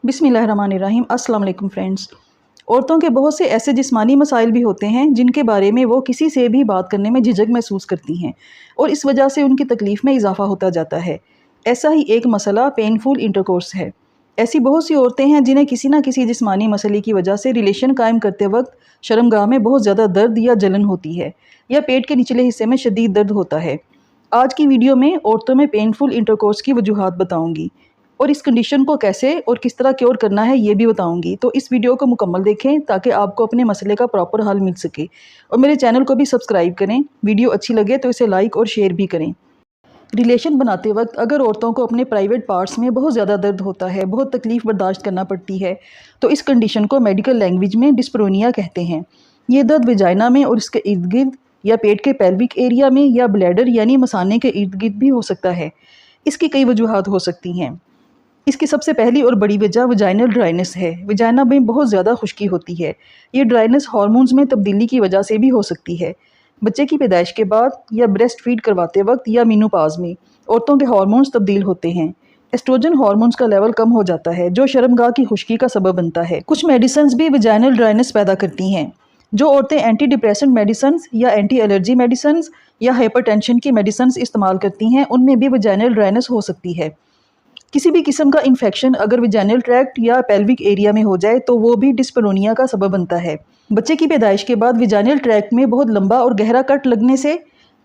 بسم اللہ الرحمن الرحیم۔ السلام علیکم فرینڈز۔ عورتوں کے بہت سے ایسے جسمانی مسائل بھی ہوتے ہیں جن کے بارے میں وہ کسی سے بھی بات کرنے میں جھجک محسوس کرتی ہیں اور اس وجہ سے ان کی تکلیف میں اضافہ ہوتا جاتا ہے۔ ایسا ہی ایک مسئلہ پینفل انٹرکورس ہے۔ ایسی بہت سی عورتیں ہیں جنہیں کسی نہ کسی جسمانی مسئلے کی وجہ سے ریلیشن قائم کرتے وقت شرمگاہ میں بہت زیادہ درد یا جلن ہوتی ہے یا پیٹ کے نچلے حصے میں شدید درد ہوتا ہے۔ آج کی ویڈیو میں عورتوں میں پینفل انٹرکورس کی وجوہات بتاؤں گی اور اس کنڈیشن کو کیسے اور کس طرح کیور کرنا ہے یہ بھی بتاؤں گی، تو اس ویڈیو کو مکمل دیکھیں تاکہ آپ کو اپنے مسئلے کا پراپر حل مل سکے، اور میرے چینل کو بھی سبسکرائب کریں۔ ویڈیو اچھی لگے تو اسے لائک اور شیئر بھی کریں۔ ریلیشن بناتے وقت اگر عورتوں کو اپنے پرائیویٹ پارٹس میں بہت زیادہ درد ہوتا ہے، بہت تکلیف برداشت کرنا پڑتی ہے، تو اس کنڈیشن کو میڈیکل لینگویج میں ڈسپرونیا کہتے ہیں۔ یہ درد ویجائنا میں اور اس کے ارد گرد یا پیٹ کے پیلوک ایریا میں یا بلیڈر یعنی مثانے کے ارد گرد بھی ہو سکتا ہے۔ اس کی کئی وجوہات ہو سکتی ہیں۔ اس کی سب سے پہلی اور بڑی وجہ ویجائنل ڈرائنس ہے۔ ویجائنا میں بہت زیادہ خشکی ہوتی ہے۔ یہ ڈرائنس ہارمونز میں تبدیلی کی وجہ سے بھی ہو سکتی ہے۔ بچے کی پیدائش کے بعد یا بریسٹ فیڈ کرواتے وقت یا مینوپاز میں عورتوں کے ہارمونز تبدیل ہوتے ہیں۔ ایسٹروجن ہارمونز کا لیول کم ہو جاتا ہے جو شرمگاہ کی خشکی کا سبب بنتا ہے۔ کچھ میڈیسنز بھی ویجائنل ڈرائنس پیدا کرتی ہیں۔ جو عورتیں اینٹی ڈپریسنٹ میڈیسنز یا اینٹی الرجی میڈیسنز یا ہائپر ٹینشن کی میڈیسنز استعمال کرتی ہیں، ان میں بھی ویجائنل ڈرائنس ہو سکتی ہے۔ کسی بھی قسم کا انفیکشن اگر ویجائنل ٹریکٹ یا پیلوک ایریا میں ہو جائے تو وہ بھی ڈسپرونیا کا سبب بنتا ہے۔ بچے کی پیدائش کے بعد ویجائنل ٹریکٹ میں بہت لمبا اور گہرا کٹ لگنے سے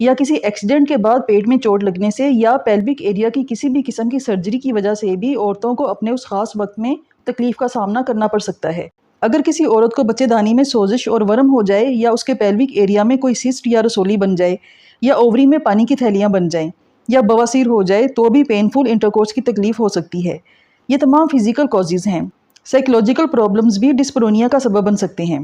یا کسی ایکسیڈنٹ کے بعد پیٹ میں چوٹ لگنے سے یا پیلوک ایریا کی کسی بھی قسم کی سرجری کی وجہ سے بھی عورتوں کو اپنے اس خاص وقت میں تکلیف کا سامنا کرنا پڑ سکتا ہے۔ اگر کسی عورت کو بچے دانی میں سوزش اور ورم ہو جائے یا اس کے پیلوک ایریا میں کوئی سسٹ یا رسولی بن جائے یا اووری میں پانی کی تھیلیاں بن جائیں یا بواسیر ہو جائے تو بھی پینفل انٹرکورس کی تکلیف ہو سکتی ہے۔ یہ تمام فزیکل کازز ہیں۔ سائیکولوجیکل پرابلمز بھی ڈسپرونیا کا سبب بن سکتے ہیں،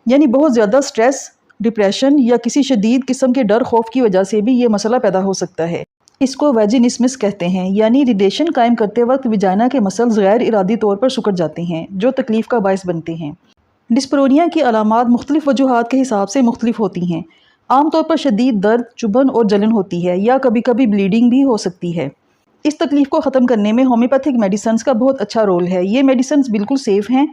یعنی بہت زیادہ سٹریس، ڈپریشن یا کسی شدید قسم کے ڈر خوف کی وجہ سے بھی یہ مسئلہ پیدا ہو سکتا ہے۔ اس کو ویجینسمس کہتے ہیں، یعنی ریلیشن قائم کرتے وقت ویجائنا کے مسلز غیر ارادی طور پر سکڑ جاتے ہیں جو تکلیف کا باعث بنتے ہیں۔ ڈسپرونیا کی علامات مختلف وجوہات کے حساب سے مختلف ہوتی ہیں۔ عام طور پر شدید درد، چبھن اور جلن ہوتی ہے یا کبھی کبھی بلیڈنگ بھی ہو سکتی ہے۔ اس تکلیف کو ختم کرنے میں ہومیوپیتھک میڈیسنز کا بہت اچھا رول ہے۔ یہ میڈیسنز بالکل سیف ہیں،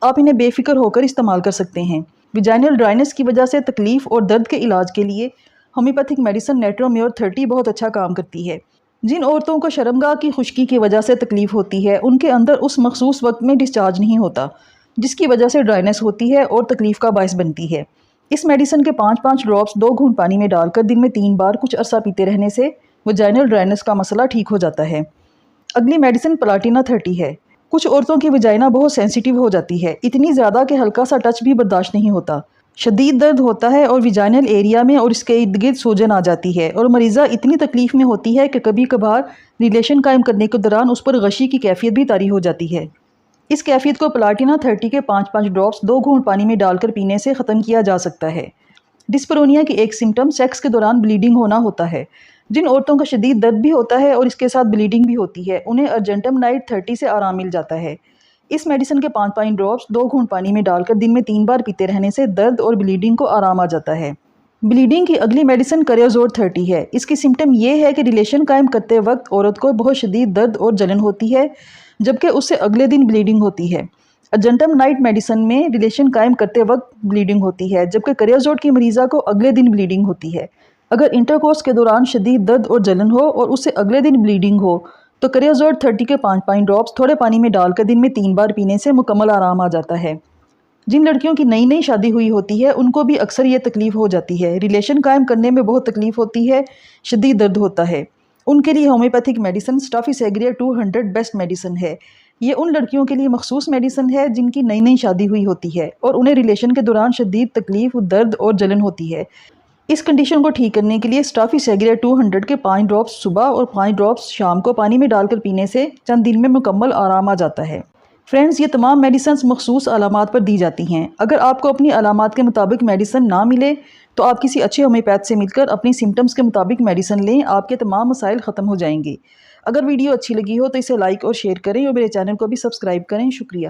آپ انہیں بے فکر ہو کر استعمال کر سکتے ہیں۔ ویجائنل ڈرائنس کی وجہ سے تکلیف اور درد کے علاج کے لیے ہومیوپیتھک میڈیسن نیٹرومیور 30 بہت اچھا کام کرتی ہے۔ جن عورتوں کو شرمگاہ کی خشکی کی وجہ سے تکلیف ہوتی ہے ان کے اندر اس مخصوص وقت میں ڈسچارج نہیں ہوتا، جس کی وجہ سے ڈرائنس ہوتی ہے اور تکلیف کا باعث بنتی ہے۔ اس میڈیسن کے 5 ڈراپس 2 گھونٹ پانی میں ڈال کر دن میں 3 بار کچھ عرصہ پیتے رہنے سے ویجائنل ڈرائنس کا مسئلہ ٹھیک ہو جاتا ہے۔ اگلی میڈیسن پلاٹینا 30 ہے۔ کچھ عورتوں کی ویجائنا بہت سینسیٹیو ہو جاتی ہے، اتنی زیادہ کہ ہلکا سا ٹچ بھی برداشت نہیں ہوتا۔ شدید درد ہوتا ہے اور ویجائنل ایریا میں اور اس کے ارد گرد سوجن آ جاتی ہے اور مریضہ اتنی تکلیف میں ہوتی ہے کہ کبھی کبھار ریلیشن قائم کرنے کے دوران اس پر غشی کی کیفیت بھی طاری ہو جاتی ہے۔ اس کیفیت کو پلاٹینا 30 کے 5 ڈراپس 2 گھونٹ پانی میں ڈال کر پینے سے ختم کیا جا سکتا ہے۔ ڈسپرونیا کی ایک سمٹم سیکس کے دوران بلیڈنگ ہونا ہوتا ہے۔ جن عورتوں کا شدید درد بھی ہوتا ہے اور اس کے ساتھ بلیڈنگ بھی ہوتی ہے انہیں ارجنٹم نائٹ 30 سے آرام مل جاتا ہے۔ اس میڈیسن کے 5 ڈراپس 2 گھونٹ پانی میں ڈال کر دن میں 3 بار پیتے رہنے سے درد اور بلیڈنگ کو آرام آ جاتا ہے۔ بلیڈنگ کی اگلی میڈیسن کریوزور 30 ہے۔ اس کی سمٹم یہ ہے کہ ریلیشن قائم کرتے وقت عورت کو بہت شدید درد اور جلن ہوتی ہے جبکہ اس سے اگلے دن بلیڈنگ ہوتی ہے۔ ارجنٹم نائٹ میڈیسن میں ریلیشن قائم کرتے وقت بلیڈنگ ہوتی ہے جبکہ کریوزور کی مریضہ کو اگلے دن بلیڈنگ ہوتی ہے۔ اگر انٹرکورس کے دوران شدید درد اور جلن ہو اور اس سے اگلے دن بلیڈنگ ہو تو کریوزور 30 کے 5 ڈراپس تھوڑے پانی میں ڈال کر دن میں 3 بار پینے سے مکمل آرام آ جاتا ہے۔ جن لڑکیوں کی نئی شادی ہوئی ہوتی ہے ان کو بھی اکثر یہ تکلیف ہو جاتی ہے۔ ریلیشن قائم کرنے میں بہت تکلیف ہوتی ہے، شدید درد ہوتا ہے۔ ان کے لیے ہومیوپیتھک میڈیسن اسٹافیسیگریا 200 بیسٹ میڈیسن ہے۔ یہ ان لڑکیوں کے لیے مخصوص میڈیسن ہے جن کی نئی شادی ہوئی ہوتی ہے اور انہیں ریلیشن کے دوران شدید تکلیف، درد اور جلن ہوتی ہے۔ اس کنڈیشن کو ٹھیک کرنے کے لیے اسٹافیسیگریا 200 کے 5 ڈراپس صبح اور 5 ڈراپس شام کو پانی میں ڈال کر پینے سے چند دن میں مکمل آرام آ جاتا ہے۔ فرینڈز، یہ تمام میڈیسنز مخصوص علامات پر دی جاتی ہیں۔ اگر آپ کو اپنی علامات کے مطابق میڈیسن نہ ملے تو آپ کسی اچھے ہومیوپیتھ سے مل کر اپنی سمٹمز کے مطابق میڈیسن لیں، آپ کے تمام مسائل ختم ہو جائیں گے۔ اگر ویڈیو اچھی لگی ہو تو اسے لائک اور شیئر کریں اور میرے چینل کو بھی سبسکرائب کریں۔ شکریہ۔